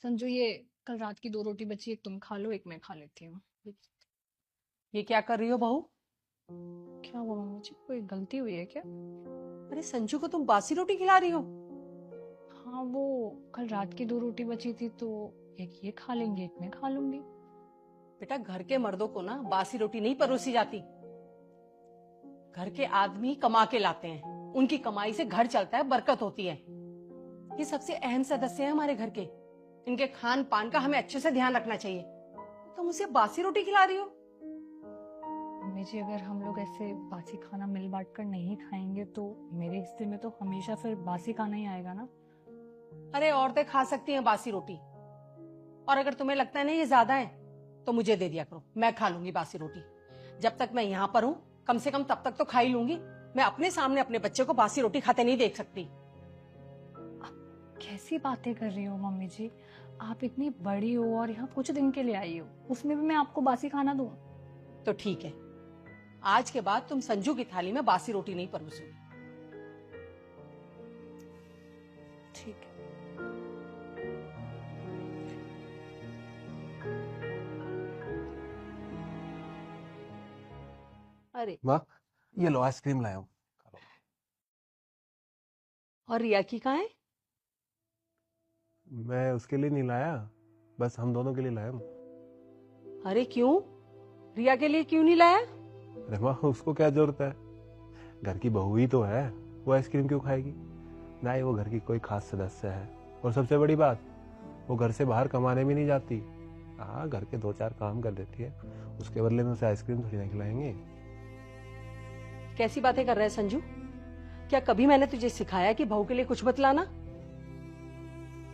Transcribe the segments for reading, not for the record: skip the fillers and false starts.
संजू, ये कल रात की 2 रोटी बची, एक तुम खा लो, एक मैं खा लेती हूँ। ये क्या कर रही हो बहू? क्या हुआ मम्मी जी, कोई गलती हुई है क्या? अरे संजू को तुम बासी रोटी खिला रही हो? हाँ, वो कल रात की 2 रोटी बची थी तो एक ये खा लेंगे, एक मैं खा लूंगी। बेटा, घर के मर्दों को ना बासी रोटी नहीं परोसी जाती। घर के आदमी कमा के लाते हैं, उनकी कमाई से घर चलता है, बरकत होती है। ये सबसे अहम सदस्य हैं हमारे घर के। इनके खान पान का हमें अच्छे से ध्यान रखना चाहिए। तुम उसे बासी रोटी खिला रही हो? मम्मी जी, अगर हम लोग ऐसे बासी खाना मिल बांट कर नहीं खाएंगे तो मेरे हिस्से में तो हमेशा फिर बासी खाना ही आएगा ना। अरे औरतें खा सकती हैं बासी रोटी, और अगर तुम्हें लगता है ना ये ज्यादा है तो मुझे दे दिया करो, मैं खा लूंगी बासी रोटी। जब तक मैं यहाँ पर हूँ कम से कम तब तक तो खा ही लूंगी। मैं अपने सामने अपने बच्चे को बासी रोटी खाते नहीं देख सकती। कैसी बातें कर रही हो मम्मी जी? आप इतनी बड़ी हो और यहाँ कुछ दिन के लिए आई हो, उसमें भी मैं आपको बासी खाना दूँ? तो ठीक है, आज के बाद तुम संजू की थाली में बासी रोटी नहीं परोसोगी। ठीक है। अरे, माँ, ये लो आइसक्रीम लाया हूँ। और रिया की कहाँ है? मैं उसके लिए नहीं लाया, बस हम दोनों के लिए लाया हूँ। अरे क्यों? रिया के लिए क्यों नहीं लाया? अरे माँ, उसको क्या जरूरत है? घर की बहू ही तो है, वो आइसक्रीम क्यों खाएगी? ना ही वो घर की कोई खास सदस्य है, और सबसे बड़ी बात, वो घर से बाहर कमाने भी नहीं जाती। हाँ, घर के 2-4 काम कर देती है, उसके बदले में उसे आइसक्रीम थोड़ी ना खिलाएंगे। कैसी बातें कर रहा है संजू? क्या कभी मैंने तुझे सिखाया कि बहू के लिए कुछ मत लाना?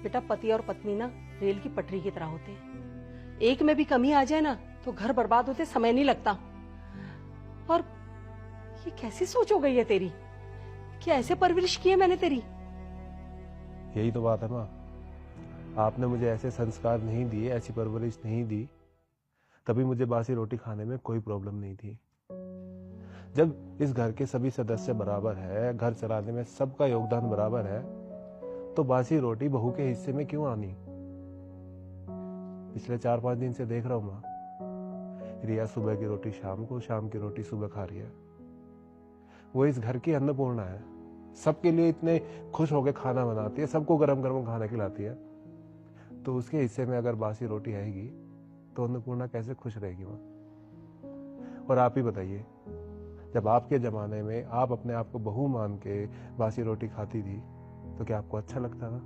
बेटा, पति और पत्नी ना रेल की पटरी की तरह होते हैं। एक में भी कमी आ जाए ना तो घर बर्बाद होते समय नहीं लगता। और ये कैसी सोच हो गई है तेरी? क्या ऐसे परवरिश की है मैंने तेरी? यही तो बात है माँ, आपने मुझे ऐसे संस्कार नहीं दिए, ऐसी परवरिश नहीं दी, तभी मुझे बासी रोटी खाने में कोई प्रॉब्लम नहीं थी। जब इस घर के सभी सदस्य बराबर है, घर चलाने में सबका योगदान बराबर है, तो बासी रोटी बहू के हिस्से में क्यों आनी? पिछले 4-5 दिन से देख रहा हूं माँ, रिया सुबह की रोटी शाम को, शाम की रोटी सुबह खा रही है। वो इस घर की अन्नपूर्णा है, सबके लिए इतने खुश होकर खाना बनाती है, सबको गरम गरम खाना खिलाती है। तो उसके हिस्से में अगर बासी रोटी आएगी तो अन्नपूर्णा कैसे खुश रहेगी माँ? और आप ही बताइए, जब आपके जमाने में आप अपने आप को बहू मान के बासी रोटी खाती थी तो क्या आपको अच्छा लगता था?